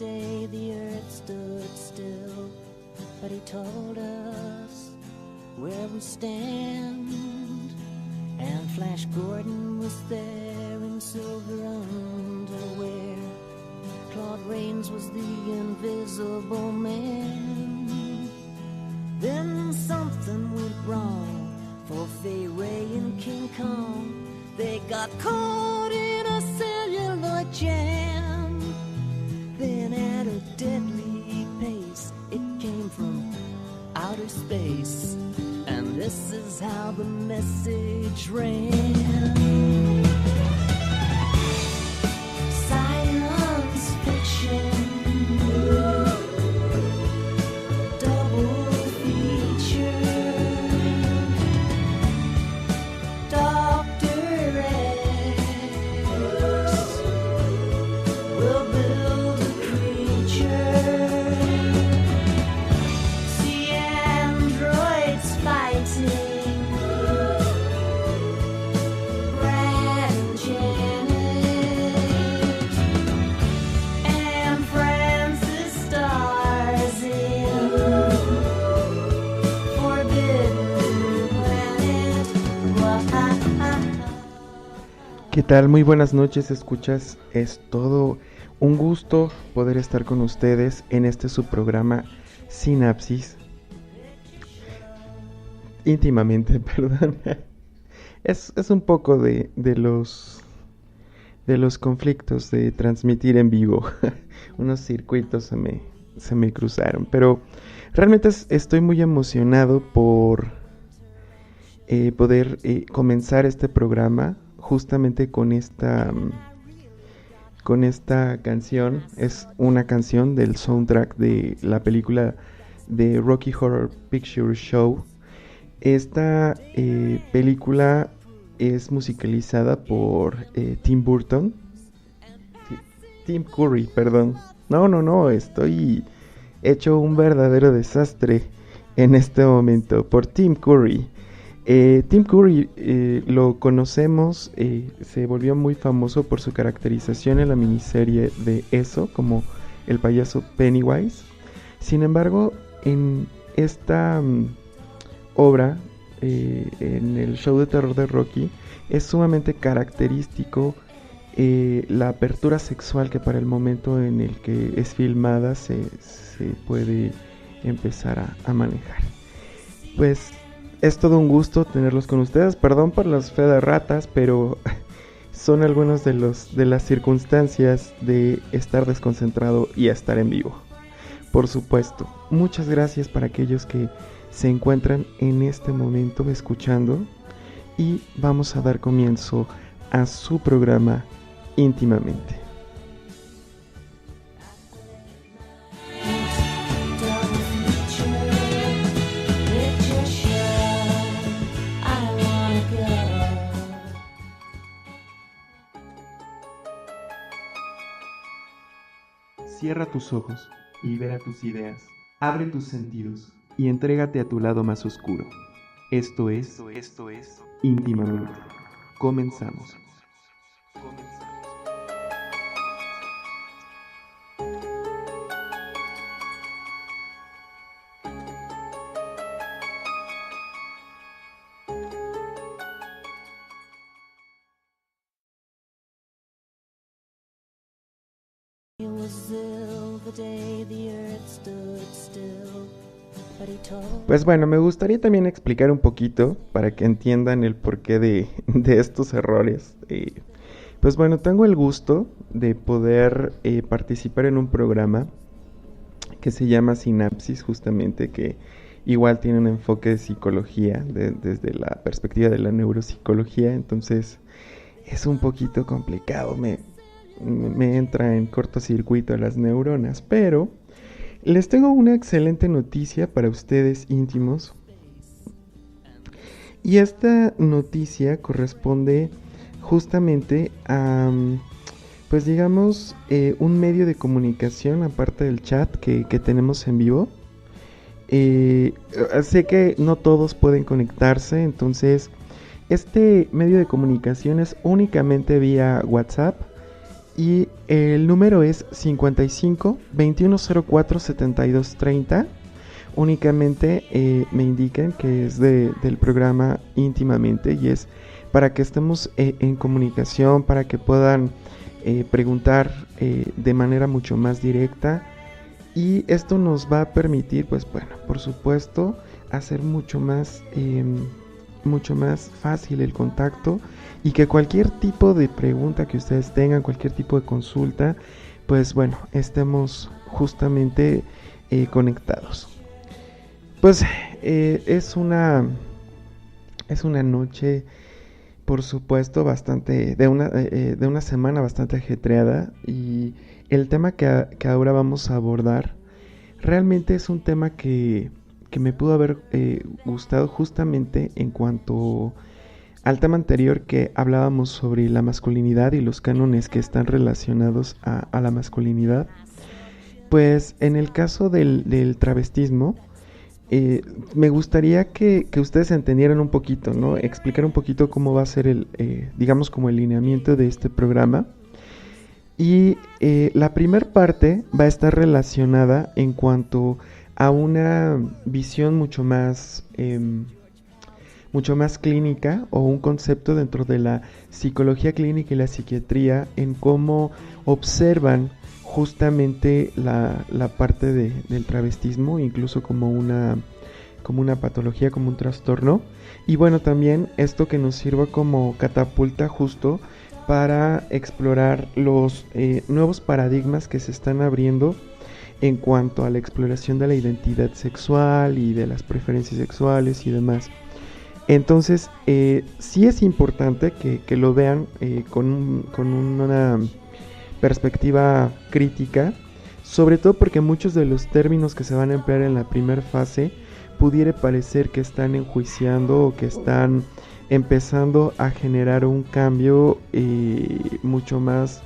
day the earth stood still, but he told us where we stand. And Flash Gordon was there in silver underwear. Claude Rains was the invisible man. Then something went wrong for Fay Ray and King Kong. They got caught in a celluloid jam. Then at a deadly pace, it came from outer space. And this is how the message ran. Science fiction. Double feature. Dr. X will build a creature. See androids fighting. Brad and Janet and Francis stars in Forbidden Planet. ¿Qué tal? Muy buenas noches, escuchas. Es todo un gusto poder estar con ustedes en este subprograma Sinapsis. Íntimamente, perdón. Es un poco de los conflictos de transmitir en vivo. Unos circuitos se me cruzaron, pero realmente estoy muy emocionado por poder comenzar este programa justamente con esta canción. Es una canción del soundtrack de la película de Rocky Horror Picture Show. Esta película es musicalizada por Tim Burton. Tim Curry, perdón. No, estoy hecho un verdadero desastre en este momento. Por Tim Curry. Tim Curry lo conocemos, se volvió muy famoso por su caracterización en la miniserie de Eso, como el payaso Pennywise. Sin embargo, en esta obra, en el show de terror de Rocky, es sumamente característico la apertura sexual que para el momento en el que es filmada se puede empezar a manejar. Pues es todo un gusto tenerlos con ustedes. Perdón por las fe de ratas, pero son algunas de las circunstancias de estar desconcentrado y estar en vivo. Por supuesto, muchas gracias para aquellos que se encuentran en este momento escuchando, y vamos a dar comienzo a su programa Íntimamente. Cierra tus ojos, libera tus ideas, abre tus sentidos y entrégate a tu lado más oscuro. Esto es Íntimamente. Comenzamos. Pues bueno, me gustaría también explicar un poquito para que entiendan el porqué de estos errores. Pues bueno, tengo el gusto de poder participar en un programa que se llama Sinapsis, justamente, que igual tiene un enfoque de psicología desde la perspectiva de la neuropsicología. Entonces es un poquito complicado, me entra en cortocircuito las neuronas, pero les tengo una excelente noticia para ustedes íntimos. Y esta noticia corresponde justamente a, pues digamos, un medio de comunicación aparte del chat que tenemos en vivo. Sé que no todos pueden conectarse, entonces este medio de comunicación es únicamente vía WhatsApp. y el número es 55 2104 7230. Únicamente me indican que es del programa Íntimamente y es para que estemos en comunicación, para que puedan preguntar de manera mucho más directa, y esto nos va a permitir, pues bueno, por supuesto, hacer mucho más fácil el contacto, y que cualquier tipo de pregunta que ustedes tengan, cualquier tipo de consulta, pues bueno, estemos justamente conectados. Pues es una noche, por supuesto, bastante de una semana bastante ajetreada, y el tema que ahora vamos a abordar realmente es un tema que me pudo haber gustado justamente en cuanto al tema anterior, que hablábamos sobre la masculinidad y los cánones que están relacionados a la masculinidad. Pues en el caso del travestismo, me gustaría que ustedes entendieran un poquito, ¿no? Explicar un poquito cómo va a ser digamos, como el lineamiento de este programa. Y la primera parte va a estar relacionada en cuanto a una visión mucho más clínica, o un concepto dentro de la psicología clínica y la psiquiatría, en cómo observan justamente la parte del travestismo, incluso como una patología, como un trastorno. Y bueno, también esto que nos sirva como catapulta justo para explorar los nuevos paradigmas que se están abriendo en cuanto a la exploración de la identidad sexual y de las preferencias sexuales y demás. Entonces, sí es importante que lo vean con una perspectiva crítica, sobre todo porque muchos de los términos que se van a emplear en la primera fase pudiera parecer que están enjuiciando o que están empezando a generar un cambio mucho más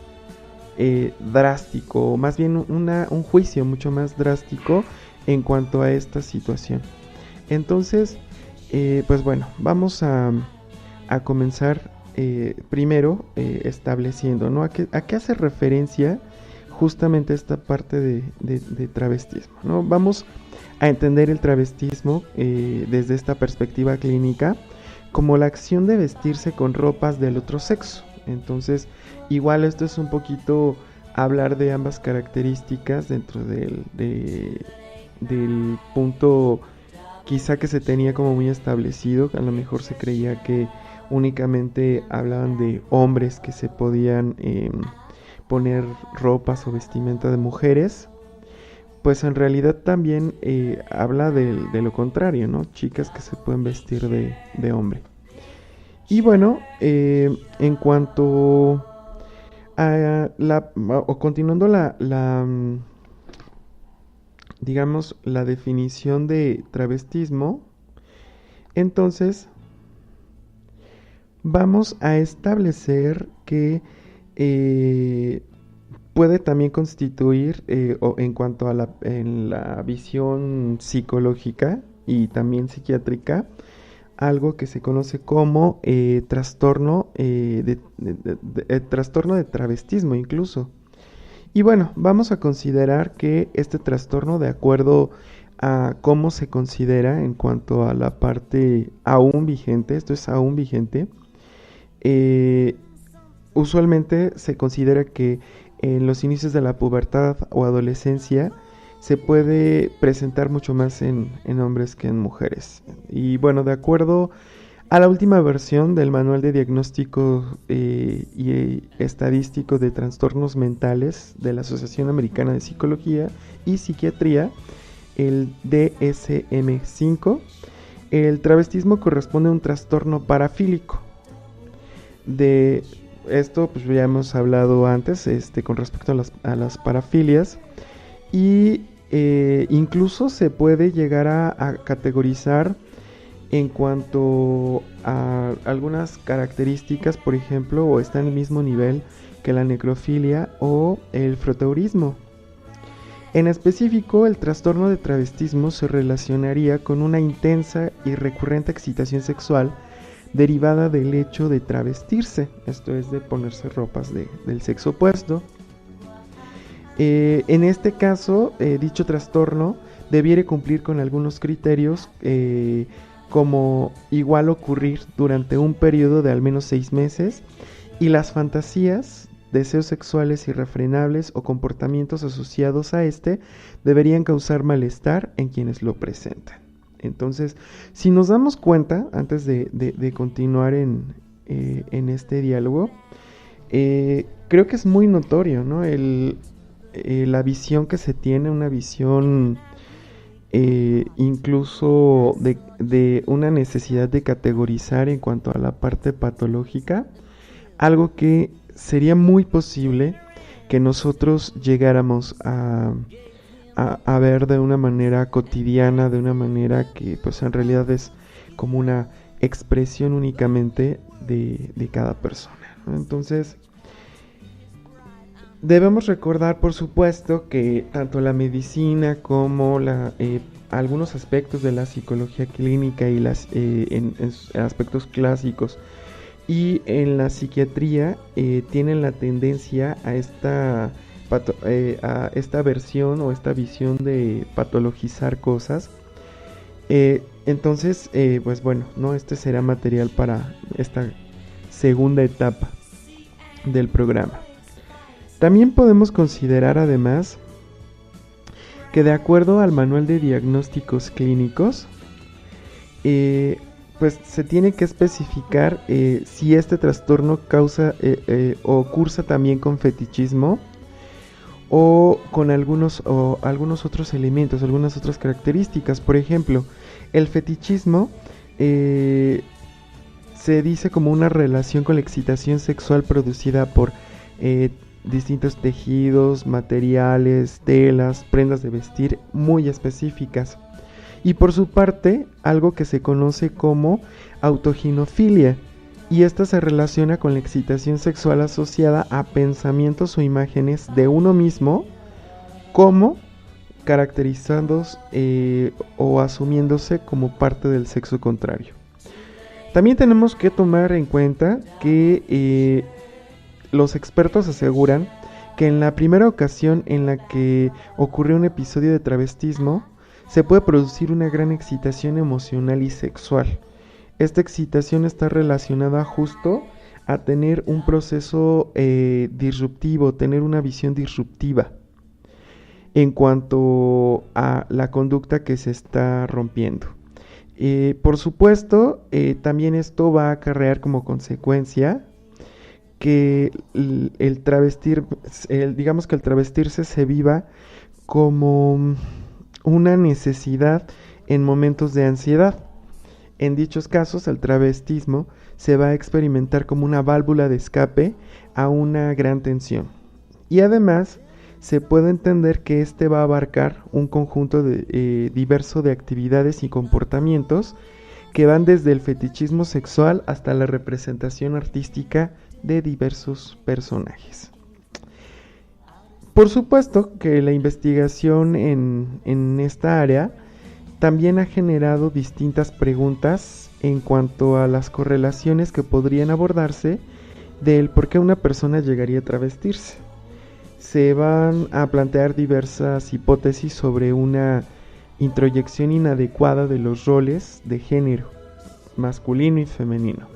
drástico, o más bien un juicio mucho más drástico en cuanto a esta situación. Entonces, pues bueno, vamos a comenzar primero estableciendo, ¿no? ¿A qué hace referencia justamente esta parte de travestismo, ¿no? Vamos a entender el travestismo desde esta perspectiva clínica como la acción de vestirse con ropas del otro sexo. Entonces, igual esto es un poquito hablar de ambas características dentro del punto quizá que se tenía como muy establecido. A lo mejor se creía que únicamente hablaban de hombres que se podían poner ropas o vestimenta de mujeres. Pues en realidad también habla de lo contrario, ¿no? Chicas que se pueden vestir de hombre. Y bueno, en cuanto a continuando digamos, la definición de travestismo, entonces vamos a establecer que puede también constituir, en cuanto a en la visión psicológica y también psiquiátrica, algo que se conoce como trastorno trastorno de travestismo incluso. Y bueno, vamos a considerar que este trastorno, de acuerdo a cómo se considera en cuanto a la parte aún vigente, esto es aún vigente, usualmente se considera que en los inicios de la pubertad o adolescencia se puede presentar mucho más en hombres que en mujeres. Y bueno, de acuerdo a la última versión del Manual de Diagnóstico y Estadístico de Trastornos Mentales de la Asociación Americana de Psicología y Psiquiatría, el DSM-5, el travestismo corresponde a un trastorno parafílico. De esto pues ya hemos hablado antes con respecto a las parafilias, y incluso se puede llegar a categorizar en cuanto a algunas características, por ejemplo, o está en el mismo nivel que la necrofilia o el froteurismo. En específico, el trastorno de travestismo se relacionaría con una intensa y recurrente excitación sexual derivada del hecho de travestirse, esto es de ponerse ropas del sexo opuesto. En este caso, dicho trastorno debiere cumplir con algunos criterios, como igual ocurrir durante un periodo de al menos 6 meses, y las fantasías, deseos sexuales irrefrenables o comportamientos asociados a este deberían causar malestar en quienes lo presentan. Entonces, si nos damos cuenta, antes de continuar en este diálogo, creo que es muy notorio, ¿no? La visión que se tiene, una visión incluso de una necesidad de categorizar en cuanto a la parte patológica, algo que sería muy posible que nosotros llegáramos a ver de una manera cotidiana, de una manera que pues en realidad es como una expresión únicamente de cada persona, ¿no? Entonces, debemos recordar, por supuesto, que tanto la medicina como algunos aspectos de la psicología clínica y en aspectos clásicos y en la psiquiatría tienen la tendencia a esta versión o esta visión de patologizar cosas. Entonces, pues bueno, ¿no? Este será material para esta segunda etapa del programa. También podemos considerar además que de acuerdo al manual de diagnósticos clínicos, pues se tiene que especificar si este trastorno causa o cursa también con fetichismo o con algunos otros elementos, algunas otras características. Por ejemplo, el fetichismo se dice como una relación con la excitación sexual producida por distintos tejidos, materiales, telas, prendas de vestir muy específicas. Y por su parte, algo que se conoce como autoginofilia, y esta se relaciona con la excitación sexual asociada a pensamientos o imágenes de uno mismo como caracterizándose o asumiéndose como parte del sexo contrario. También tenemos que tomar en cuenta que los expertos aseguran que en la primera ocasión en la que ocurre un episodio de travestismo, se puede producir una gran excitación emocional y sexual. Esta excitación está relacionada justo a tener un proceso disruptivo, tener una visión disruptiva en cuanto a la conducta que se está rompiendo. Por supuesto, también esto va a acarrear como consecuencia que digamos que el travestirse se viva como una necesidad en momentos de ansiedad. En dichos casos, el travestismo se va a experimentar como una válvula de escape a una gran tensión. Y además, se puede entender que este va a abarcar un conjunto diverso de actividades y comportamientos que van desde el fetichismo sexual hasta la representación artística de diversos personajes. Por supuesto que la investigación en esta área también ha generado distintas preguntas en cuanto a las correlaciones que podrían abordarse del por qué una persona llegaría a travestirse. Se van a plantear diversas hipótesis sobre una introyección inadecuada de los roles de género, masculino y femenino,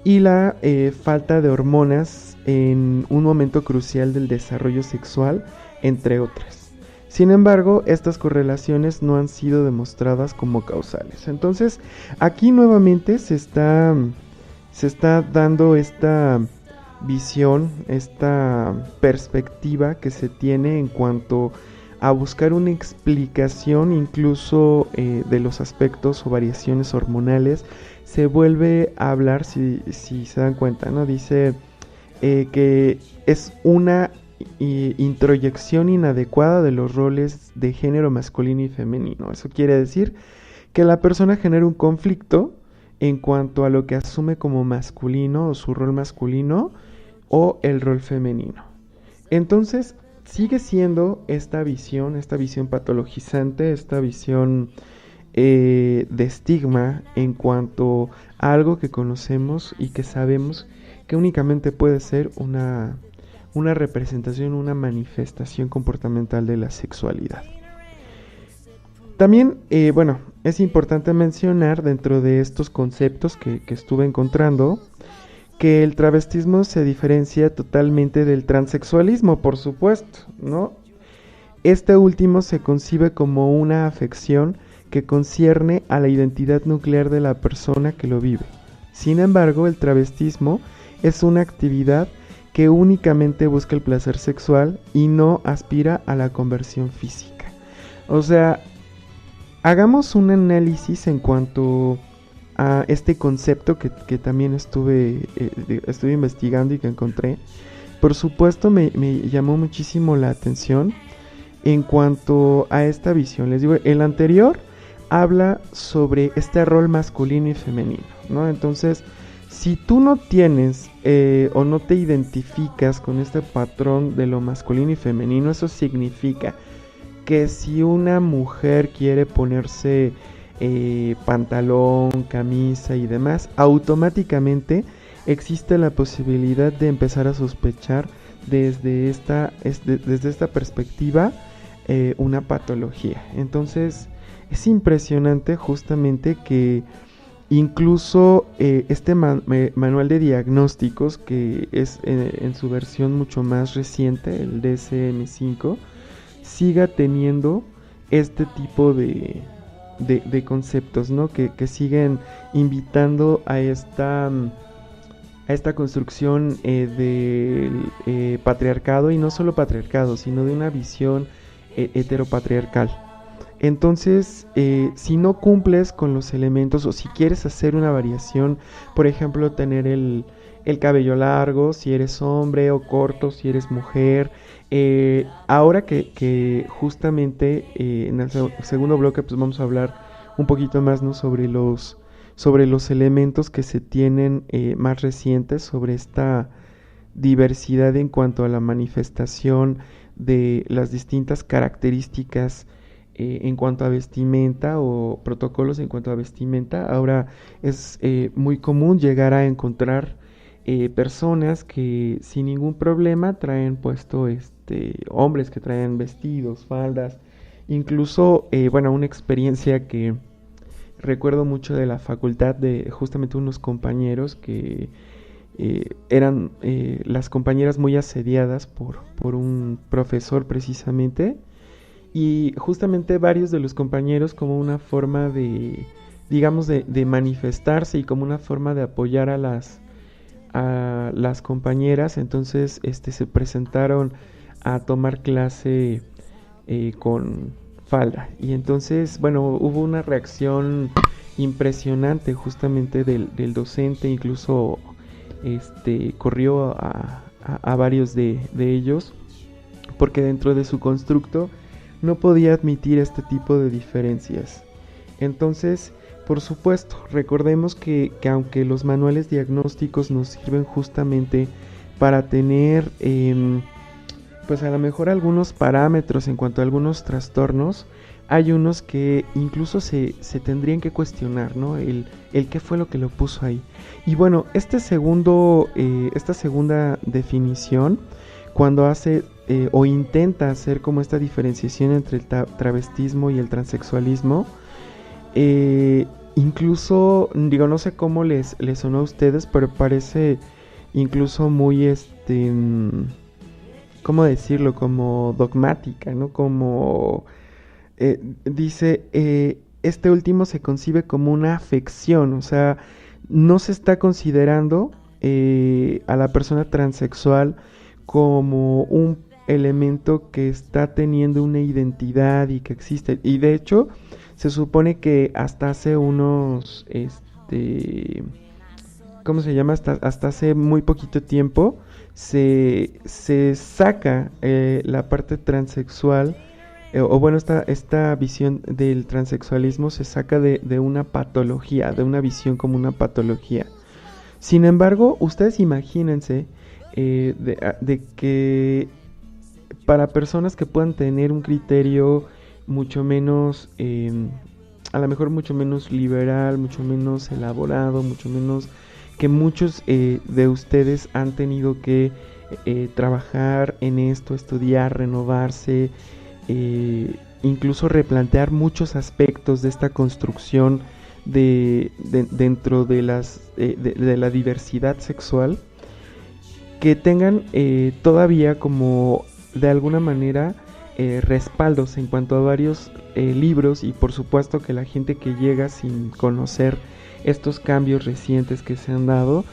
y la falta de hormonas en un momento crucial del desarrollo sexual, entre otras. Sin embargo, estas correlaciones no han sido demostradas como causales. Entonces, aquí nuevamente se está dando esta visión, esta perspectiva que se tiene en cuanto a buscar una explicación incluso de los aspectos o variaciones hormonales. Se vuelve a hablar, si se dan cuenta, ¿no? Dice que es una introyección inadecuada de los roles de género masculino y femenino. Eso quiere decir que la persona genera un conflicto en cuanto a lo que asume como masculino o su rol masculino o el rol femenino. Entonces, sigue siendo esta visión patologizante, esta visión de estigma en cuanto a algo que conocemos y que sabemos que únicamente puede ser una representación, una manifestación comportamental de la sexualidad. También, bueno, es importante mencionar dentro de estos conceptos que estuve encontrando que el travestismo se diferencia totalmente del transexualismo, por supuesto, ¿no? Este último se concibe como una afección que concierne a la identidad nuclear de la persona que lo vive. Sin embargo, el travestismo es una actividad que únicamente busca el placer sexual y no aspira a la conversión física. O sea, hagamos un análisis en cuanto a este concepto que también estuve investigando y que encontré. Por supuesto me llamó muchísimo la atención en cuanto a esta visión. Les digo, el anterior habla sobre este rol masculino y femenino, ¿no? Entonces, si tú no tienes o no te identificas con este patrón de lo masculino y femenino, eso significa que si una mujer quiere ponerse pantalón, camisa y demás, automáticamente existe la posibilidad de empezar a sospechar desde esta perspectiva una patología. Entonces es impresionante justamente que incluso este manual de diagnósticos, que es en su versión mucho más reciente, el DSM-5, siga teniendo este tipo de conceptos, ¿no? Que siguen invitando a esta construcción del patriarcado, y no solo patriarcado, sino de una visión heteropatriarcal. Entonces, si no cumples con los elementos, o si quieres hacer una variación, por ejemplo, tener el cabello largo, si eres hombre, o corto, si eres mujer, ahora que justamente en el segundo bloque pues vamos a hablar un poquito más, ¿no?, sobre los elementos que se tienen más recientes, sobre esta diversidad en cuanto a la manifestación de las distintas características en cuanto a vestimenta, o protocolos en cuanto a vestimenta. Ahora es muy común llegar a encontrar personas que sin ningún problema traen puesto, hombres que traen vestidos, faldas, incluso, bueno, una experiencia que recuerdo mucho de la facultad, de justamente unos compañeros que eran las compañeras muy asediadas por un profesor precisamente, y justamente varios de los compañeros, como una forma de, digamos, de manifestarse y como una forma de apoyar a las compañeras, entonces se presentaron a tomar clase con falda, y entonces, bueno, hubo una reacción impresionante justamente del docente, incluso corrió a varios de ellos, porque dentro de su constructo no podía admitir este tipo de diferencias. Entonces, por supuesto, recordemos que aunque los manuales diagnósticos nos sirven justamente para tener pues a lo mejor algunos parámetros en cuanto a algunos trastornos, hay unos que incluso se tendrían que cuestionar, ¿no? El qué fue lo que lo puso ahí. Y bueno, esta segunda definición, cuando hace o intenta hacer como esta diferenciación entre el travestismo y el transexualismo, incluso, digo, no sé cómo les sonó a ustedes, pero parece incluso muy, ¿cómo decirlo? Como dogmática, ¿no? Como dice, este último se concibe como una afección, o sea, no se está considerando a la persona transexual como un elemento que está teniendo una identidad y que existe. Y de hecho, se supone que hasta hace unos, ¿cómo se llama? Hasta hace muy poquito tiempo se saca la parte transexual, o bueno, esta visión del transexualismo se saca de una patología, de una visión como una patología. Sin embargo, ustedes imagínense de que para personas que puedan tener un criterio mucho menos a lo mejor mucho menos liberal, mucho menos elaborado, mucho menos que muchos de ustedes han tenido que trabajar en esto, estudiar, renovarse, incluso replantear muchos aspectos de esta construcción dentro de de la diversidad sexual, que tengan todavía como de alguna manera respaldos en cuanto a varios libros, y por supuesto que la gente que llega sin conocer estos cambios recientes que se han dado,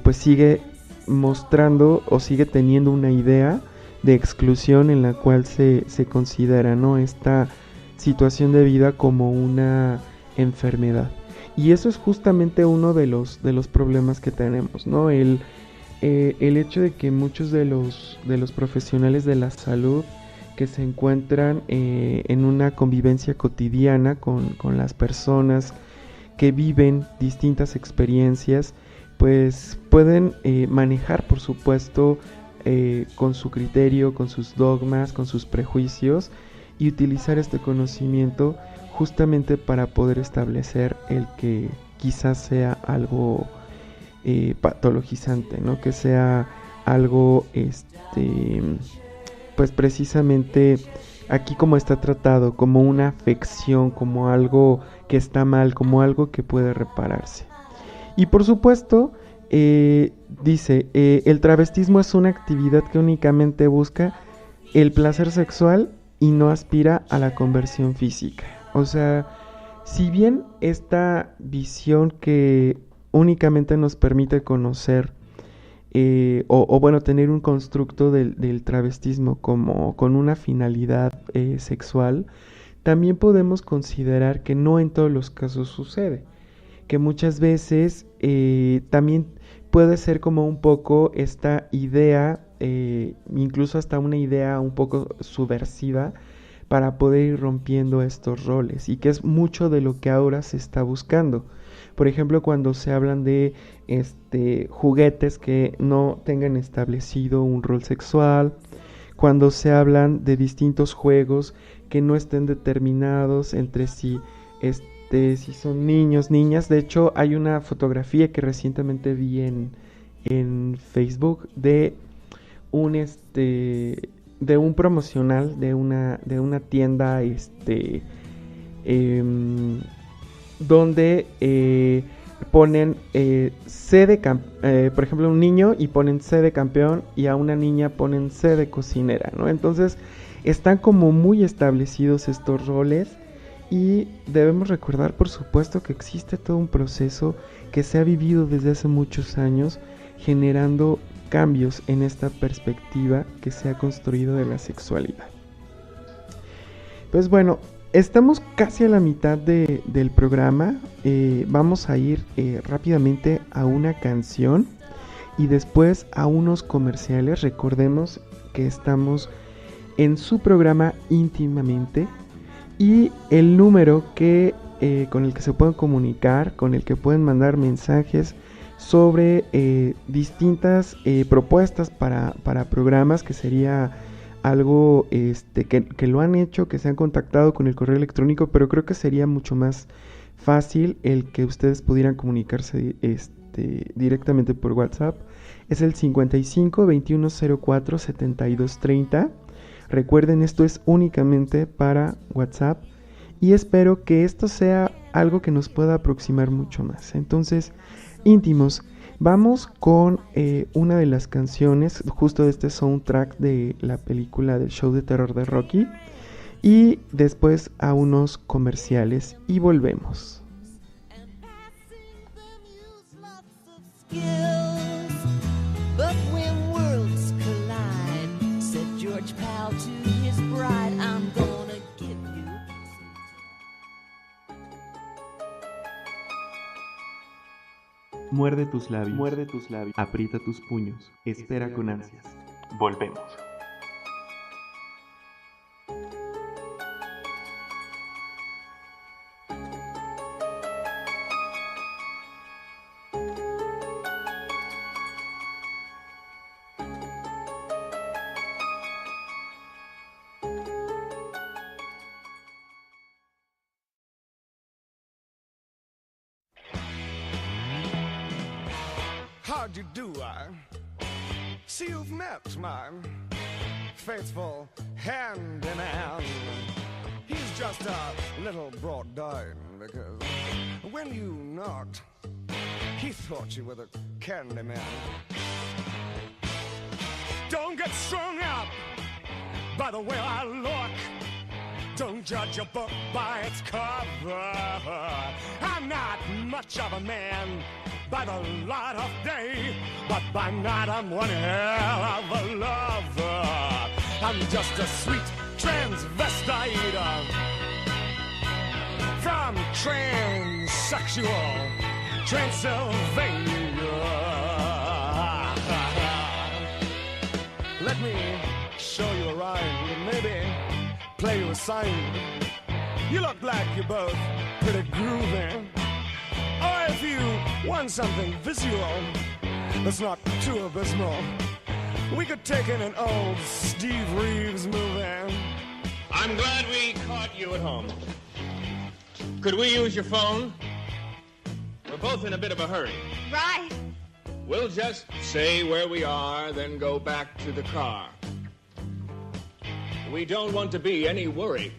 pues sigue mostrando o sigue teniendo una idea de exclusión en la cual se considera, ¿no?, esta situación de vida como una enfermedad. Y eso es justamente uno de los problemas que tenemos, ¿no? El hecho de que muchos de los profesionales de la salud que se encuentran en una convivencia cotidiana con las personas que viven distintas experiencias, pues pueden manejar, por supuesto, con su criterio, con sus dogmas, con sus prejuicios, y utilizar este conocimiento justamente para poder establecer el que quizás sea algo patologizante, ¿no? Que sea algo, pues precisamente aquí como está tratado, como una afección, como algo que está mal, como algo que puede repararse. Y por supuesto, dice, el travestismo es una actividad que únicamente busca el placer sexual y no aspira a la conversión física. O sea, si bien esta visión que únicamente nos permite conocer o bueno, tener un constructo del travestismo como con una finalidad sexual, también podemos considerar que no en todos los casos sucede, que muchas veces también puede ser como un poco esta idea, incluso hasta una idea un poco subversiva, para poder ir rompiendo estos roles, y que es mucho de lo que ahora se está buscando. Por ejemplo, cuando se hablan de juguetes que no tengan establecido un rol sexual, cuando se hablan de distintos juegos que no estén determinados entre sí, si son niños, niñas. De hecho, hay una fotografía que recientemente vi en Facebook un de un promocional de una tienda em, donde ponen por ejemplo, un niño, y ponen C de campeón, y a una niña ponen C de cocinera, ¿no? Entonces están como muy establecidos estos roles, y debemos recordar, por supuesto, que existe todo un proceso que se ha vivido desde hace muchos años, generando cambios en esta perspectiva que se ha construido de la sexualidad. Pues bueno, estamos casi a la mitad del programa. Vamos a ir rápidamente a una canción y después a unos comerciales. Recordemos que estamos en su programa Íntimamente, y el número con el que se pueden comunicar, con el que pueden mandar mensajes sobre distintas propuestas para programas, que sería algo que lo han hecho, que se han contactado con el correo electrónico, pero creo que sería mucho más fácil el que ustedes pudieran comunicarse directamente por WhatsApp. Es el 55 21 04 72 30. Recuerden, esto es únicamente para WhatsApp, y espero que esto sea algo que nos pueda aproximar mucho más. Entonces, íntimos, vamos con una de las canciones justo de este soundtrack de la película del show de terror de Rocky, y después a unos comerciales y volvemos. But when worlds collide, said George Powell to his bride, I'm gonna give you. Muerde tus labios, aprieta tus puños, espera con ansias. Volvemos. how'd you do? I see you've met my faithful handyman. He's just a little brought down because when you knocked, he thought you were the candy man. Don't get strung up by the way I look. Don't judge a book by its cover. I'm not much of a man by the light of day, but by night I'm one hell of a lover. I'm just a sweet transvestite from transsexual Transylvania. Let me show you a rhyme and maybe play you a sign. You look like you're both pretty groovy. Or if you want something visual that's not too abysmal, we could take in an old Steve Reeves movie. I'm glad we caught you at home. Could we use your phone? We're both in a bit of a hurry. Right. We'll just say where we are, then go back to the car. We don't want to be any worry.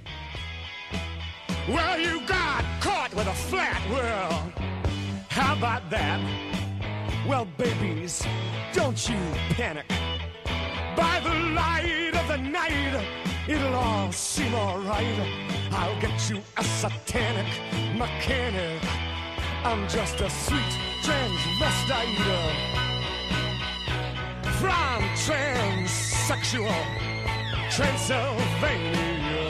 Well, you got caught with a flat world. How about that? Well, babies, don't you panic. By the light of the night, it'll all seem alright. I'll get you a satanic mechanic. I'm just a sweet transvestite from transsexual Transylvania.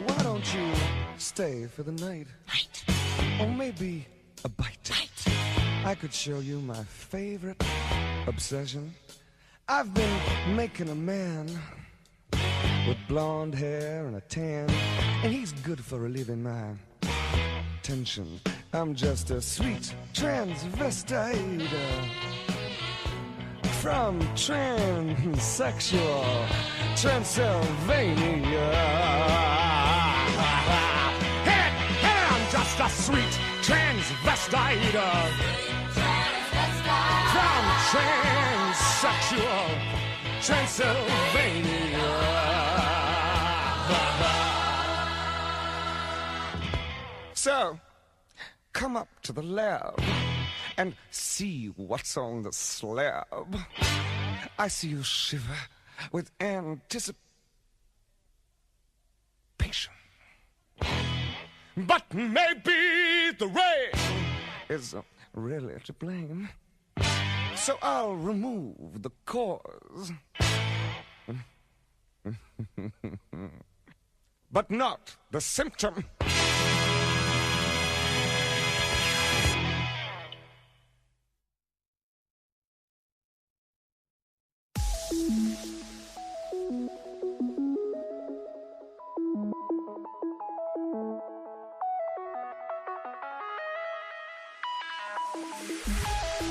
Why don't you stay for the night? Or maybe a bite. I could show you my favorite obsession. I've been making a man with blonde hair and a tan, and he's good for relieving my tension. I'm just a sweet transvestite from transsexual Transylvania. Hey, I'm just a sweet transvestite from transsexual Transylvania. So, come up to the lab and see what's on the slab. I see you shiver with anticipation. But maybe the rain is really to blame. So I'll remove the cause. But not the symptom.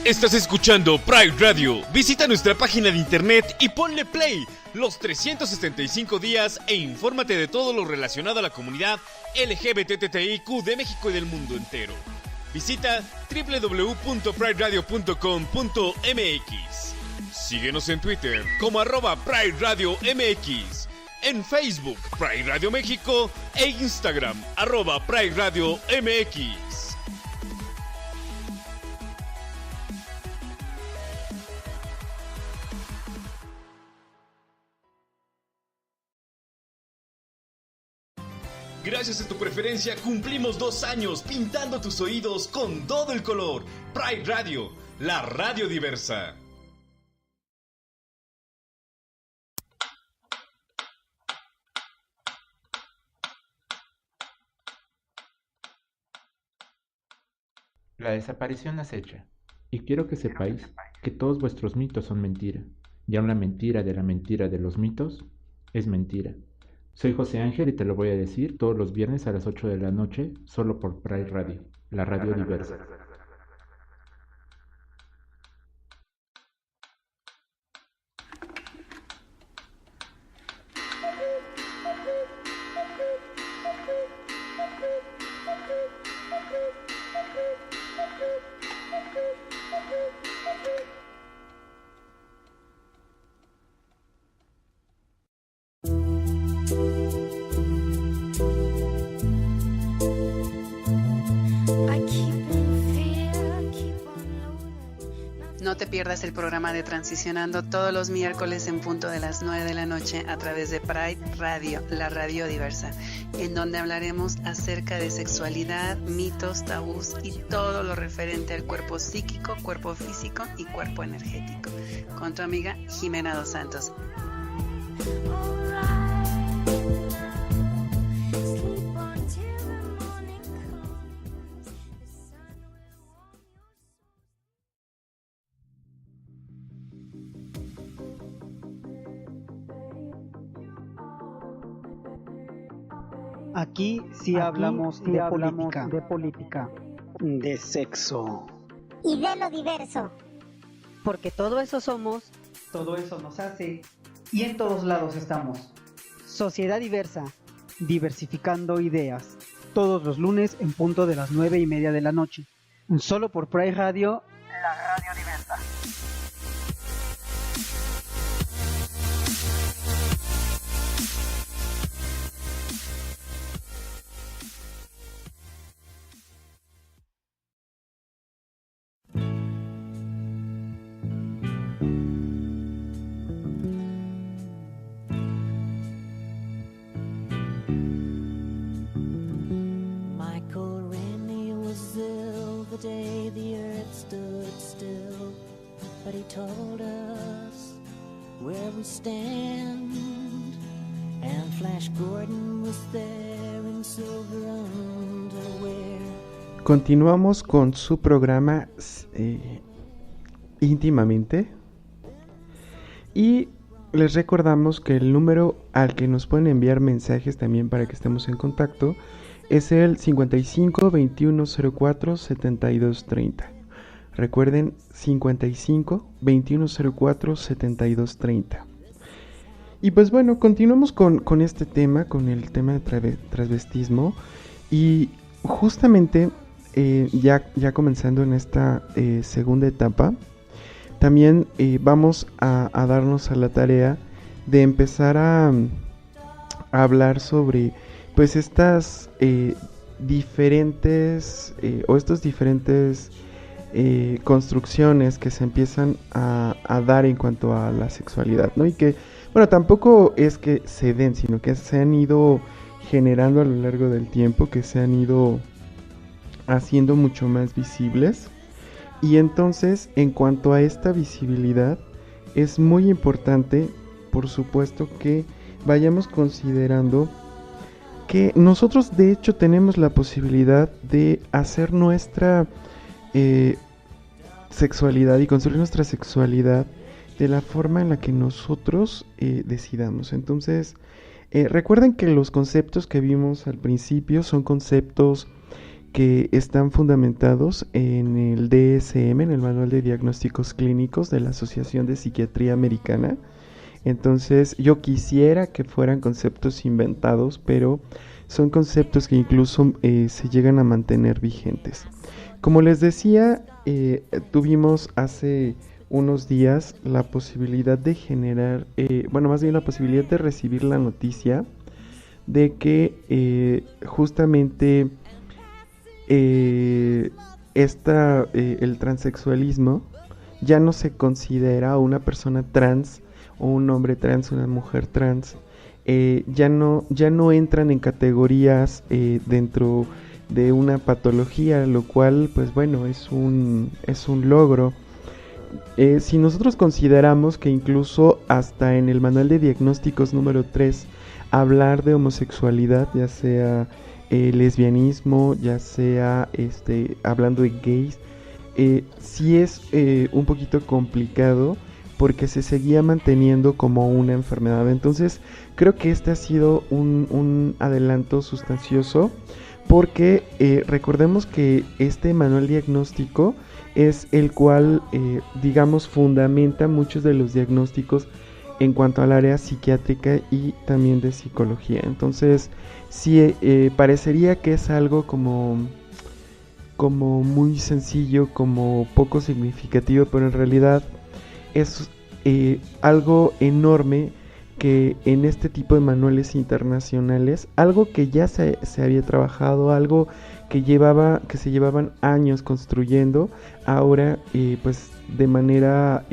Estás escuchando Pride Radio. Visita nuestra página de internet y ponle play los 365 días e infórmate de todo lo relacionado a la comunidad LGBTTIQ de México y del mundo entero. Visita www.prideradio.com.mx. Síguenos en Twitter como @Pride Radio MX, en Facebook Pride Radio México e Instagram @Pride Radio MX. Gracias a tu preferencia cumplimos 2 años pintando tus oídos con todo el color. Pride Radio, la radio diversa. La desaparición acecha, y quiero que sepáis que todos vuestros mitos son mentira, y aun la mentira de los mitos es mentira. Soy José Ángel y te lo voy a decir todos los viernes a las 8 de la noche, solo por Pride Radio, la radio diversa. pierdas el programa de Transicionando todos los miércoles en punto de las 9 de la noche a través de Pride Radio, la radio diversa, en donde hablaremos acerca de sexualidad, mitos, tabús y todo lo referente al cuerpo psíquico, cuerpo físico y cuerpo energético. Con tu amiga Jimena Dos Santos. Aquí sí hablamos de política, de sexo, y de lo diverso. Porque todo eso somos, todo eso nos hace, y en todos lados estamos. Sociedad diversa, diversificando ideas. Todos los lunes en punto de las 9:30 de la noche. Solo por Pride Radio, la radio diversa. Michael Rennie was ill the day the earth stood still, but he told us where we stand, and Flash Gordon was there in silver underwear. Continuamos con su programa íntimamente y les recordamos que el número al que nos pueden enviar mensajes también para que estemos en contacto es el 55 21 04 72 30. Recuerden, 55 21 04 72 30. Y pues bueno, continuamos con este tema, con el tema de transvestismo. Y justamente ya comenzando en esta segunda etapa, también vamos a darnos a la tarea de empezar a hablar sobre pues estas diferentes o estos diferentes construcciones que se empiezan a dar en cuanto a la sexualidad, ¿no? Y que, bueno, tampoco es que se den, sino que se han ido generando a lo largo del tiempo, que se han ido haciendo mucho más visibles. Y entonces, en cuanto a esta visibilidad, es muy importante, por supuesto, que vayamos considerando que nosotros de hecho tenemos la posibilidad de hacer nuestra sexualidad y construir nuestra sexualidad de la forma en la que nosotros decidamos. Entonces, recuerden que los conceptos que vimos al principio son conceptos que están fundamentados en el DSM, en el Manual de Diagnósticos Clínicos de la Asociación de Psiquiatría Americana. Entonces, yo quisiera que fueran conceptos inventados, pero son conceptos que incluso se llegan a mantener vigentes. Como les decía, tuvimos hace unos días la posibilidad de generar, más bien la posibilidad de recibir la noticia de que justamente el transexualismo ya no se considera una persona trans o un hombre trans, una mujer trans, ya no entran en categorías dentro de una patología, lo cual pues bueno es un logro. Si nosotros consideramos que incluso hasta en el Manual de Diagnósticos número 3 hablar de homosexualidad, ya sea lesbianismo, ya sea hablando de gays, sí es un poquito complicado porque se seguía manteniendo como una enfermedad. Entonces creo que este ha sido un adelanto sustancioso, porque recordemos que este manual diagnóstico es el cual fundamenta muchos de los diagnósticos en cuanto al área psiquiátrica y también de psicología. Entonces sí, parecería que es algo como muy sencillo, como poco significativo, pero en realidad es algo enorme que en este tipo de manuales internacionales, algo que ya se había trabajado, algo que se llevaban años construyendo, ahora pues de manera,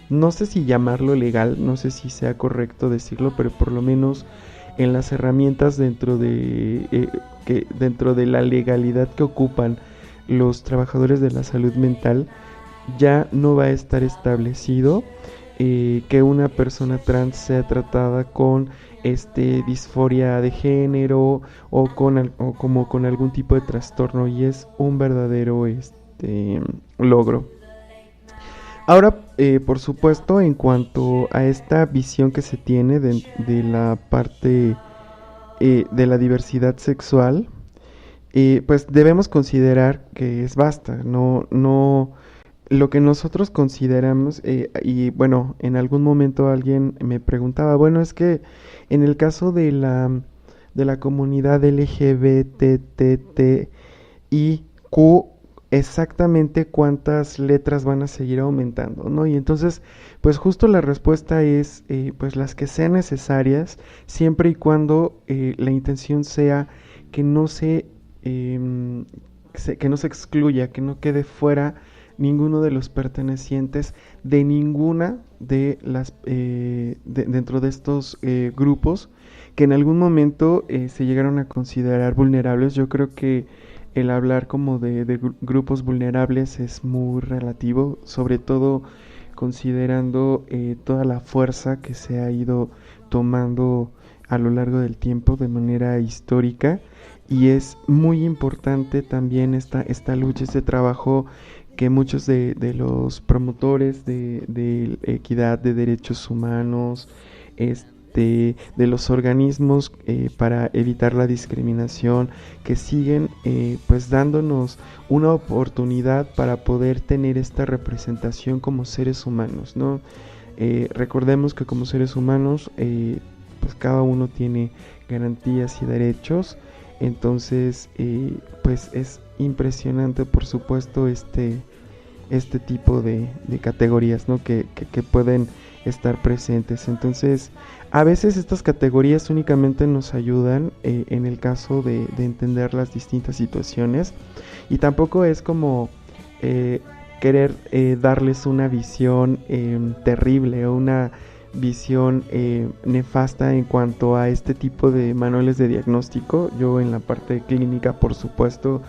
no sé si llamarlo legal, no sé si sea correcto decirlo, pero por lo menos en las herramientas dentro de la legalidad que ocupan los trabajadores de la salud mental, ya no va a estar establecido que una persona trans sea tratada con disforia de género o como con algún tipo de trastorno, y es un verdadero logro. Ahora, por supuesto, en cuanto a esta visión que se tiene de la parte de la diversidad sexual, pues debemos considerar que es vasta, no lo que nosotros consideramos, y bueno, en algún momento alguien me preguntaba, bueno, es que en el caso de la comunidad LGBTTIQ, exactamente cuántas letras van a seguir aumentando, ¿no? Y entonces, pues justo la respuesta es, pues las que sean necesarias, siempre y cuando la intención sea que no se excluya, que no quede fuera ninguno de los pertenecientes de ninguna de las dentro de estos grupos que en algún momento se llegaron a considerar vulnerables. Yo creo que el hablar como de grupos vulnerables es muy relativo, sobre todo considerando toda la fuerza que se ha ido tomando a lo largo del tiempo de manera histórica, y es muy importante también esta lucha, este trabajo que muchos de los promotores de equidad, de derechos humanos, de los organismos para evitar la discriminación, que siguen pues dándonos una oportunidad para poder tener esta representación como seres humanos, ¿no? Recordemos que como seres humanos pues cada uno tiene garantías y derechos, entonces pues es impresionante, por supuesto, este tipo de categorías, ¿no? que pueden estar presentes. Entonces, a veces estas categorías únicamente nos ayudan en el caso de entender las distintas situaciones, y tampoco es como querer darles una visión terrible o una visión nefasta en cuanto a este tipo de manuales de diagnóstico. Yo en la parte clínica, por supuesto,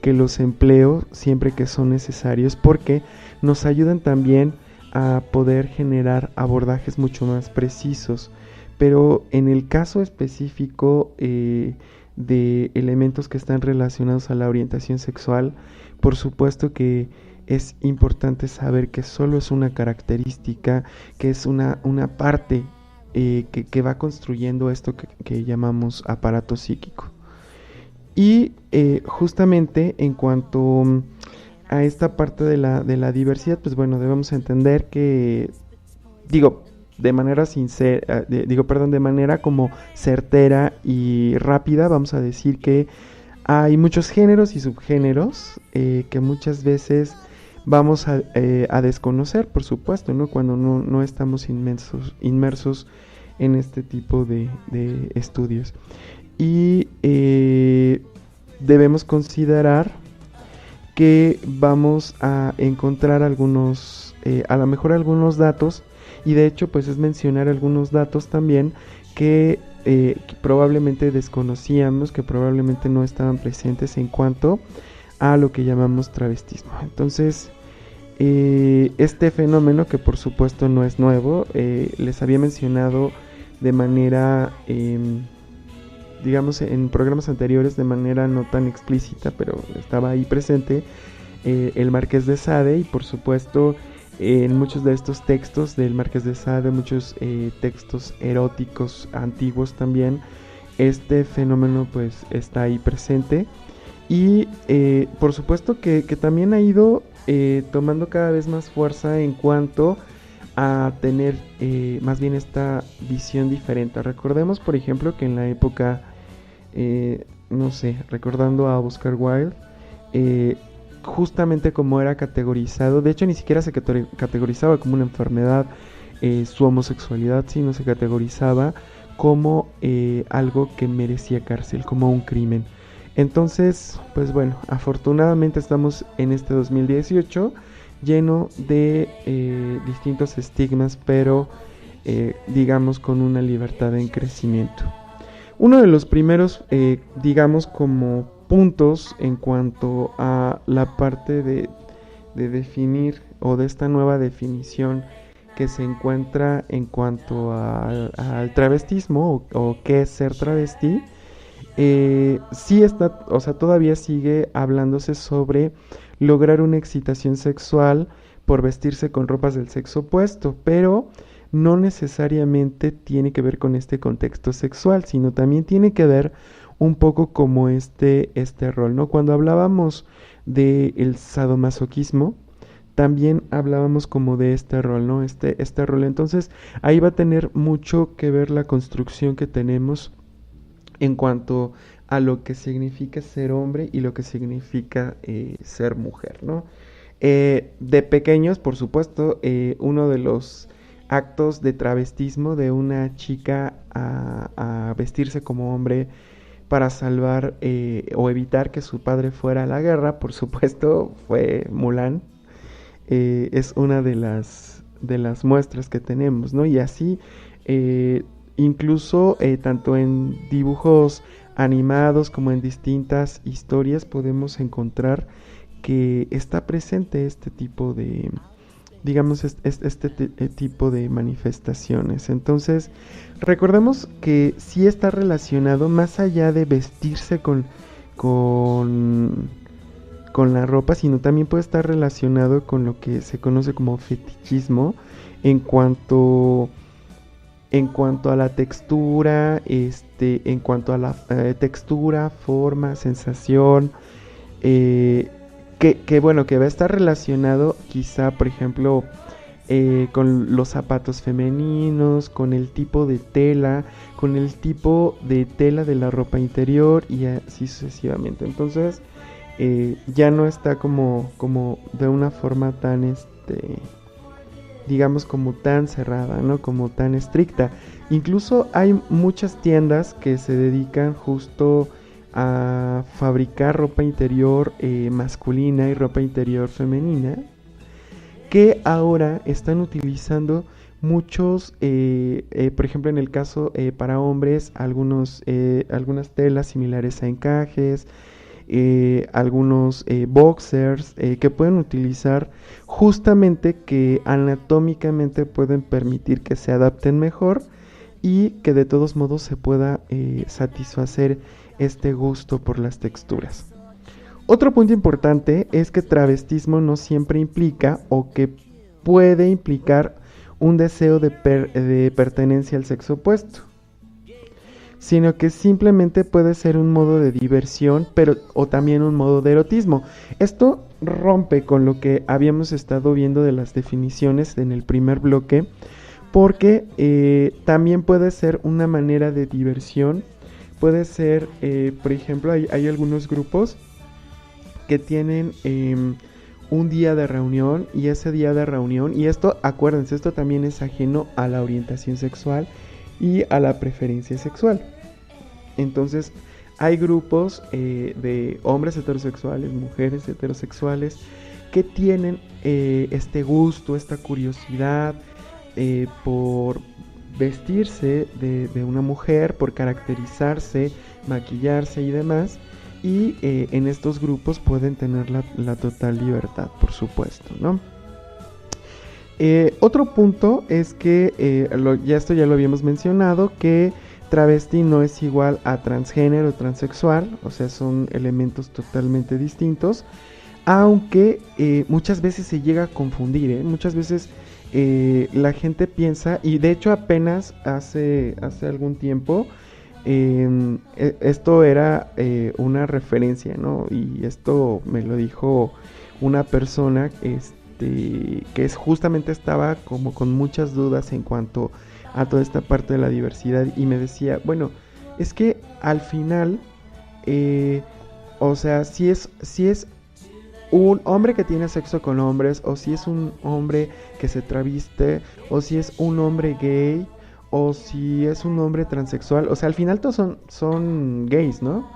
que los empleo siempre que son necesarios, porque nos ayudan también a poder generar abordajes mucho más precisos. Pero en el caso específico de elementos que están relacionados a la orientación sexual, por supuesto que es importante saber que solo es una característica, que es una parte que va construyendo esto que llamamos aparato psíquico. Y justamente en cuanto a esta parte de la diversidad, pues bueno, debemos entender que, de manera como certera y rápida, vamos a decir que hay muchos géneros y subgéneros que muchas veces vamos a desconocer, por supuesto, ¿no? Cuando no estamos inmersos en este tipo de estudios. Y debemos considerar que vamos a encontrar a lo mejor algunos datos, y de hecho pues es mencionar algunos datos también que probablemente desconocíamos, que probablemente no estaban presentes en cuanto a lo que llamamos travestismo. Entonces, este fenómeno, que por supuesto no es nuevo, les había mencionado de manera, digamos, en programas anteriores de manera no tan explícita, pero estaba ahí presente el Marqués de Sade, y por supuesto en muchos de estos textos del Marqués de Sade, muchos textos eróticos antiguos también, este fenómeno pues está ahí presente, y por supuesto que también ha ido tomando cada vez más fuerza en cuanto a tener más bien esta visión diferente. Recordemos, por ejemplo, que en la época, recordando a Oscar Wilde, justamente como era categorizado, de hecho ni siquiera se categorizaba como una enfermedad su homosexualidad, sino se categorizaba como algo que merecía cárcel, como un crimen. Entonces, pues bueno, afortunadamente estamos en este 2018 lleno de distintos estigmas, pero digamos con una libertad en crecimiento. Uno de los primeros, digamos, como puntos en cuanto a la parte de definir o de esta nueva definición que se encuentra en cuanto al travestismo o qué es ser travesti, sí está, o sea, todavía sigue hablándose sobre lograr una excitación sexual por vestirse con ropas del sexo opuesto, pero no necesariamente tiene que ver con este contexto sexual, sino también tiene que ver un poco como este rol, ¿no? Cuando hablábamos del sadomasoquismo, también hablábamos como de este rol, ¿no? Este rol. Entonces, ahí va a tener mucho que ver la construcción que tenemos en cuanto a lo que significa ser hombre y lo que significa ser mujer, ¿no? De pequeños, por supuesto, uno de los actos de travestismo de una chica a vestirse como hombre para salvar o evitar que su padre fuera a la guerra, por supuesto, fue Mulan. Es una de las muestras que tenemos, ¿no? Y así, incluso tanto en dibujos animados como en distintas historias podemos encontrar que está presente este tipo de, digamos, este tipo de manifestaciones. Entonces, recordemos que sí está relacionado, más allá de vestirse con la ropa, sino también puede estar relacionado con lo que se conoce como fetichismo en cuanto a la textura, en cuanto a la textura, forma, sensación, que bueno, que va a estar relacionado quizá, por ejemplo, con los zapatos femeninos, con el tipo de tela, de la ropa interior y así sucesivamente. Entonces, ya no está como de una forma tan digamos como tan cerrada, ¿no? Como tan estricta. Incluso hay muchas tiendas que se dedican justo a fabricar ropa interior masculina y ropa interior femenina, que ahora están utilizando muchos, por ejemplo en el caso para hombres, algunas telas similares a encajes, algunos boxers que pueden utilizar justamente, que anatómicamente pueden permitir que se adapten mejor y que de todos modos se pueda satisfacer este gusto por las texturas. Otro punto importante es que travestismo no siempre implica, o que puede implicar, un deseo de pertenencia al sexo opuesto, sino que simplemente puede ser un modo de diversión, o también un modo de erotismo. Esto rompe con lo que habíamos estado viendo de las definiciones en el primer bloque, porque también puede ser una manera de diversión. Puede ser, por ejemplo, hay algunos grupos que tienen un día de reunión, y ese día de reunión, y esto, acuérdense, esto también es ajeno a la orientación sexual y a la preferencia sexual. Entonces, hay grupos de hombres heterosexuales, mujeres heterosexuales, que tienen este gusto, esta curiosidad por vestirse de una mujer, por caracterizarse, maquillarse y demás. Y en estos grupos pueden tener la total libertad, por supuesto, ¿no? Otro punto es que, esto ya lo habíamos mencionado, que travesti no es igual a transgénero o transexual, o sea, son elementos totalmente distintos, aunque muchas veces se llega a confundir, muchas veces la gente piensa, y de hecho apenas hace algún tiempo, esto era una referencia, ¿no? Y esto me lo dijo una persona que justamente estaba como con muchas dudas en cuanto a toda esta parte de la diversidad, y me decía, bueno, es que al final, o sea, si es un hombre que tiene sexo con hombres, o si es un hombre que se traviste, o si es un hombre gay, o si es un hombre transexual, o sea, al final todos son gays, ¿no?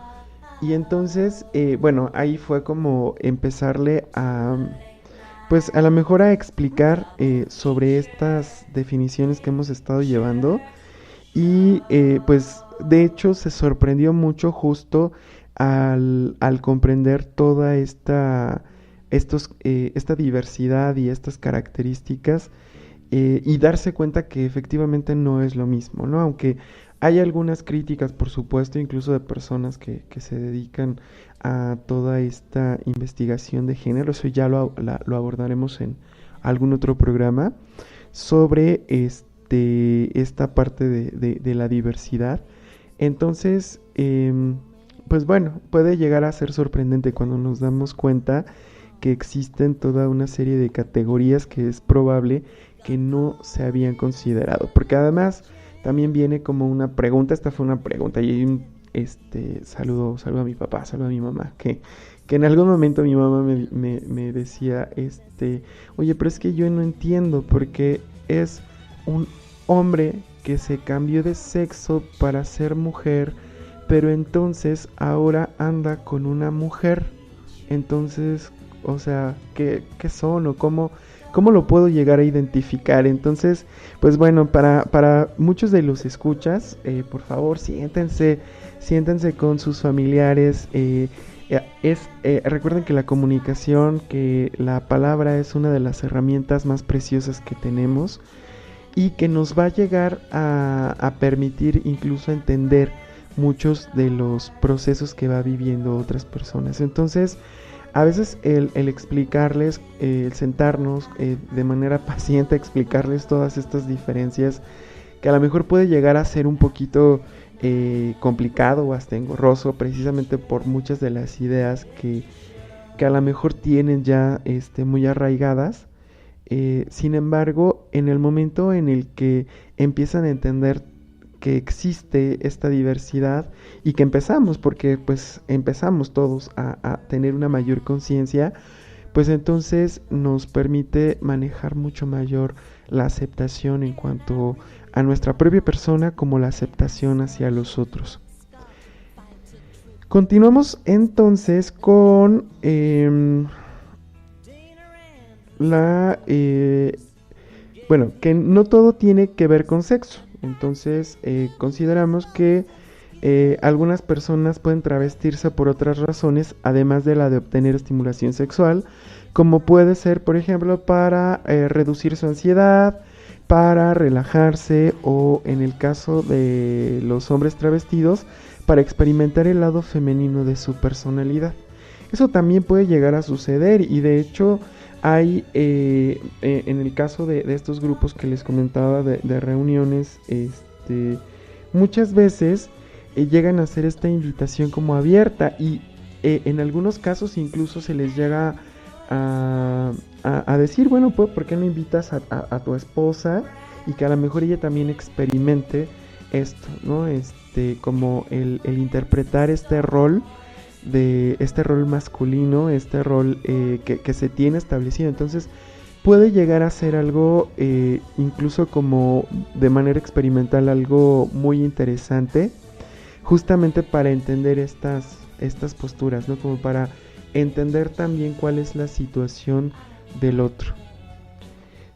Y entonces, bueno, ahí fue como empezarle a, pues a lo mejor a explicar sobre estas definiciones que hemos estado llevando. Y pues de hecho se sorprendió mucho justo al comprender toda esta diversidad y estas características, y darse cuenta que efectivamente no es lo mismo, ¿no? Aunque hay algunas críticas, por supuesto, incluso de personas que se dedican a toda esta investigación de género, eso ya lo abordaremos en algún otro programa, sobre esta parte de la diversidad. Entonces, pues bueno, puede llegar a ser sorprendente cuando nos damos cuenta que existen toda una serie de categorías que es probable que no se habían considerado, porque además también viene como una pregunta. Esta fue una pregunta, y hay un saludo a mi papá, saludo a mi mamá, que en algún momento mi mamá me decía, oye, pero es que yo no entiendo, porque es un hombre que se cambió de sexo para ser mujer, pero entonces ahora anda con una mujer. Entonces, o sea, ¿qué son o cómo lo puedo llegar a identificar? Entonces, pues bueno, para muchos de los escuchas, por favor, siéntense con sus familiares. Recuerden que la comunicación, que la palabra es una de las herramientas más preciosas que tenemos, y que nos va a llegar a permitir incluso entender muchos de los procesos que va viviendo otras personas. Entonces, a veces el explicarles, el sentarnos de manera paciente a explicarles todas estas diferencias, que a lo mejor puede llegar a ser un poquito complicado o hasta engorroso, precisamente por muchas de las ideas que a lo mejor tienen ya muy arraigadas. Sin embargo, en el momento en el que empiezan a entender que existe esta diversidad, y que porque pues empezamos todos a tener una mayor conciencia, pues entonces nos permite manejar mucho mayor la aceptación en cuanto a nuestra propia persona, como la aceptación hacia los otros. Continuamos entonces con bueno, que no todo tiene que ver con sexo. Entonces consideramos que algunas personas pueden travestirse por otras razones, además de la de obtener estimulación sexual, como puede ser, por ejemplo, para reducir su ansiedad, para relajarse, o en el caso de los hombres travestidos, para experimentar el lado femenino de su personalidad. Eso también puede llegar a suceder, y de hecho hay, en el caso de estos grupos que les comentaba de reuniones, muchas veces llegan a hacer esta invitación como abierta, y en algunos casos incluso se les llega a decir, bueno, pues, ¿por qué no invitas a tu esposa? Y que a lo mejor ella también experimente esto, ¿no? Como el interpretar este rol masculino, este rol que se tiene establecido. Entonces puede llegar a ser algo, incluso como de manera experimental, algo muy interesante, justamente para entender estas posturas, ¿no? Como para entender también cuál es la situación del otro.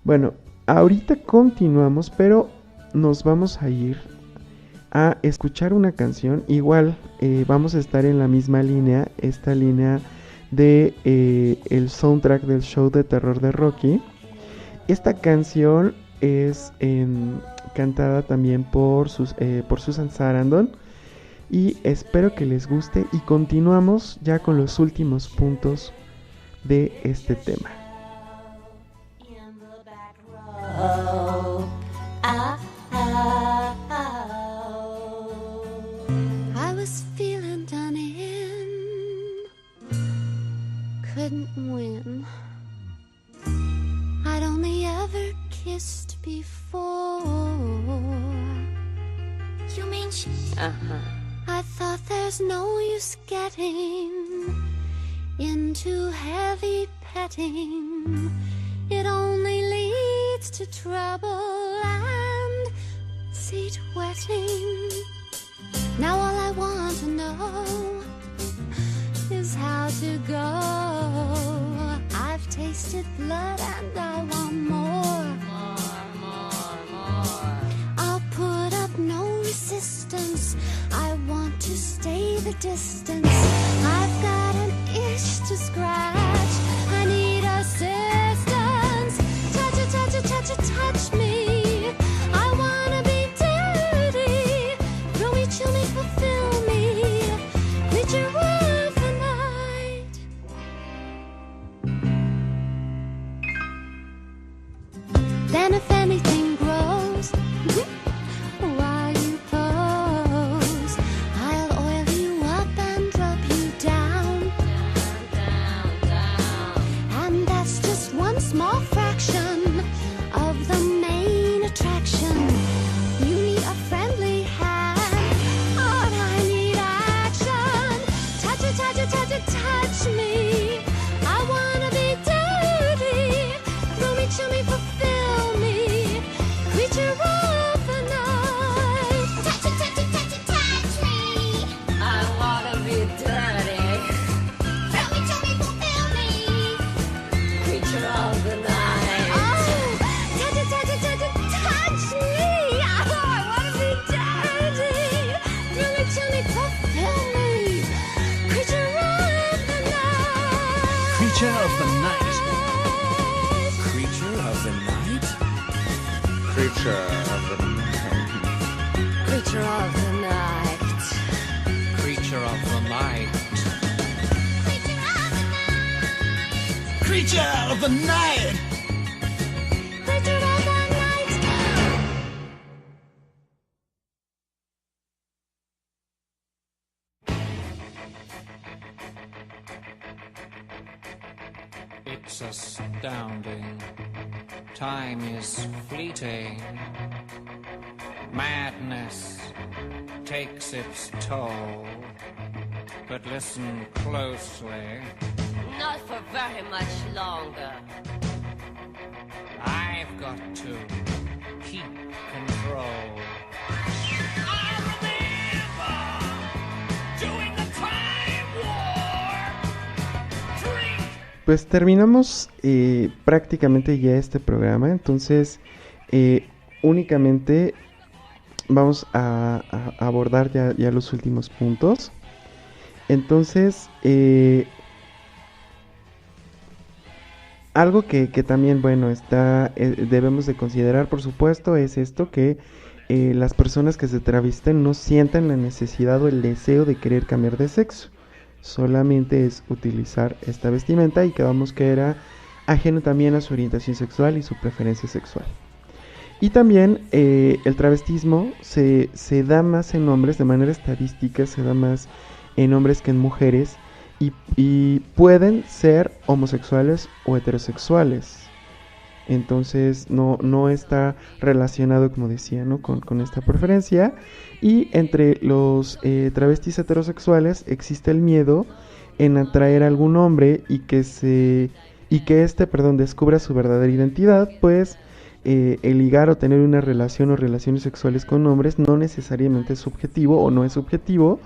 Bueno, ahorita continuamos, pero nos vamos a ir a escuchar una canción. Igual vamos a estar en la misma línea, esta línea de el soundtrack del show de terror de Rocky. Esta canción es cantada también por Susan Sarandon, y espero que les guste, y continuamos ya con los últimos puntos de este tema. I was feeling done in, couldn't win. I'd only ever kissed before. You mean she? I thought there's no use getting into heavy petting. It only leads to trouble and seat wetting. Now all I want to know knows how to go. I've tasted blood and I want more. I'll put up no resistance. I want to stay the distance. I've got an itch to scratch. I need assistance. Touch it, touch it, touch it, touch me. I wanna be dirty. Throw me, chill me, fulfill me. Creature of the night. Then if anything grows while you pose, I'll oil you up and drop you down. And that's just one small fraction of the main attraction. You need a friendly hand, but I need action. Touch it, touch it, touch it, touch me. I wanna be dirty. Throw me, chill me, fulfill me. Creature of the night. Touch it, touch it, touch it, touch me. I wanna be dirty. Throw me, chill me, fulfill me. Creature of the night. Oh, touch it, touch it, touch it, touch me. Oh, I wanna be dirty. Throw me, chill me, fulfill me. Creature of the night. Creature of the night. Creature of the night? Creature of the night. Creature of the night. Creature of the night. Creature of the night! Creature of the night. It's astounding. Time is fleeting. Madness takes its toll. But listen closely. Not for very much longer. I've got to keep control. I remember doing the time war. Drink. Pues terminamos prácticamente ya este programa, entonces únicamente vamos a abordar ya los últimos puntos. Entonces, algo que también, bueno, debemos de considerar, por supuesto, es esto, que las personas que se travisten no sientan la necesidad o el deseo de querer cambiar de sexo. Solamente es utilizar esta vestimenta y quedamos que era ajeno también a su orientación sexual y su preferencia sexual. Y también el travestismo se da más en hombres, de manera estadística se da más en hombres que en mujeres, y pueden ser homosexuales o heterosexuales. Entonces no está relacionado, como decía, ¿no? con esta preferencia. Y entre los travestis heterosexuales existe el miedo en atraer a algún hombre y que descubra su verdadera identidad, pues el ligar o tener una relación o relaciones sexuales con hombres no necesariamente es subjetivo o no es subjetivo,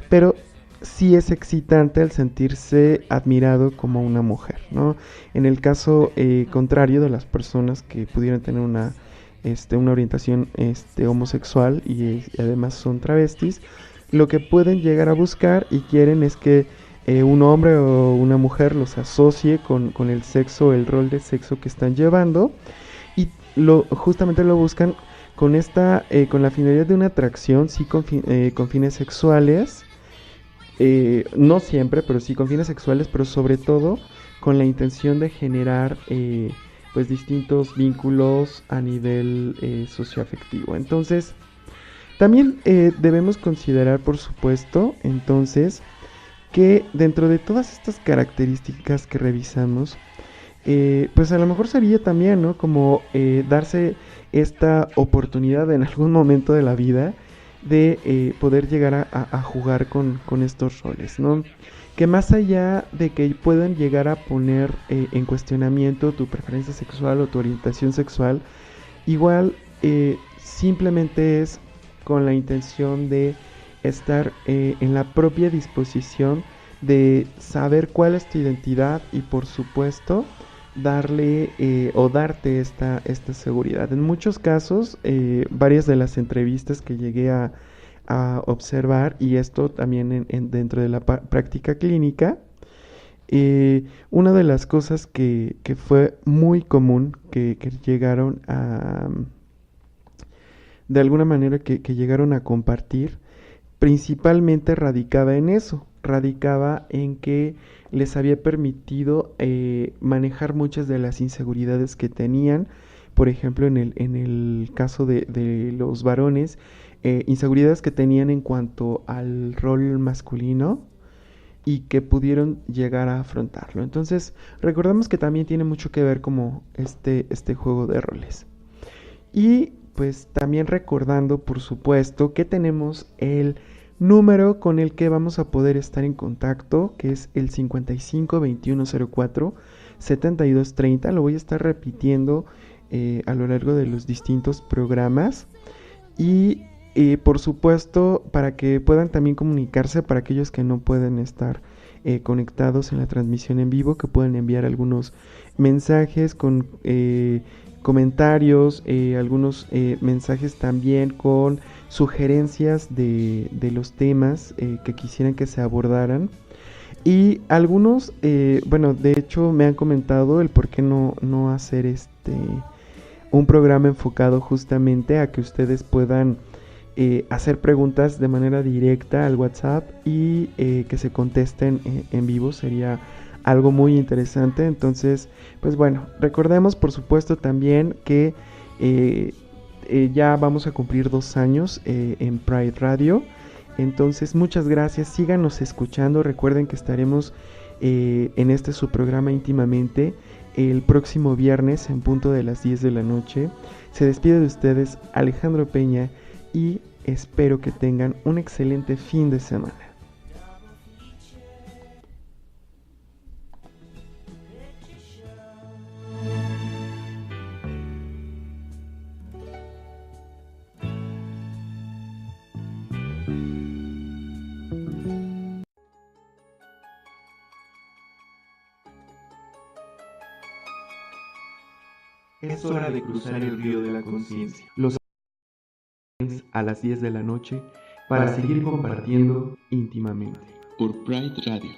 pero sí es excitante al sentirse admirado como una mujer, ¿no? En el caso contrario de las personas que pudieran tener una orientación homosexual y además son travestis, lo que pueden llegar a buscar y quieren es que un hombre o una mujer los asocie con el sexo, el rol de sexo que están llevando, y justamente lo buscan con la finalidad de una atracción, sí, con fines sexuales. No siempre, pero sí con fines sexuales, pero sobre todo con la intención de generar pues distintos vínculos a nivel socioafectivo. Entonces, también debemos considerar, por supuesto, entonces, que dentro de todas estas características que revisamos, pues a lo mejor sería también, ¿no? Como darse esta oportunidad en algún momento de la vida de poder llegar a jugar con estos roles, ¿no? Que más allá de que puedan llegar a poner en cuestionamiento tu preferencia sexual o tu orientación sexual, igual simplemente es con la intención de estar en la propia disposición de saber cuál es tu identidad y por supuesto darle o darte esta seguridad. En muchos casos, varias de las entrevistas que llegué a observar, y esto también dentro de la práctica clínica, una de las cosas que fue muy común que llegaron a, de alguna manera que llegaron a compartir, principalmente radicaba en eso, radicaba en que les había permitido manejar muchas de las inseguridades que tenían. Por ejemplo, en el caso de los varones, inseguridades que tenían en cuanto al rol masculino y que pudieron llegar a afrontarlo. Entonces, recordemos que también tiene mucho que ver como este juego de roles. Y pues también recordando, por supuesto, que tenemos el número con el que vamos a poder estar en contacto, que es el 55 2104 7230. Lo voy a estar repitiendo a lo largo de los distintos programas. Y por supuesto, para que puedan también comunicarse, para aquellos que no pueden estar conectados en la transmisión en vivo, que pueden enviar algunos mensajes con comentarios, algunos mensajes también con sugerencias de los temas que quisieran que se abordaran. Y algunos, bueno, de hecho me han comentado el por qué no hacer un programa enfocado justamente a que ustedes puedan hacer preguntas de manera directa al WhatsApp y que se contesten en vivo. Sería algo muy interesante. Entonces, pues bueno, recordemos por supuesto también que ya vamos a cumplir 2 años en Pride Radio. Entonces, muchas gracias, síganos escuchando. Recuerden que estaremos en su programa Íntimamente el próximo viernes en punto de las 10 de la noche. Se despide de ustedes Alejandro Peña y espero que tengan un excelente fin de semana. Es hora de cruzar el río de la conciencia. Los a las 10 de la noche para seguir compartiendo íntimamente. Por Pride Radio.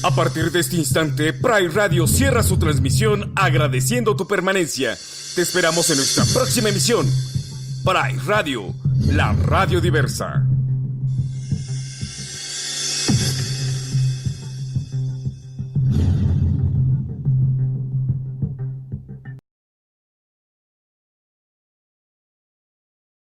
A partir de este instante, Pride Radio cierra su transmisión agradeciendo tu permanencia. Te esperamos en nuestra próxima emisión. Pride Radio, la radio diversa.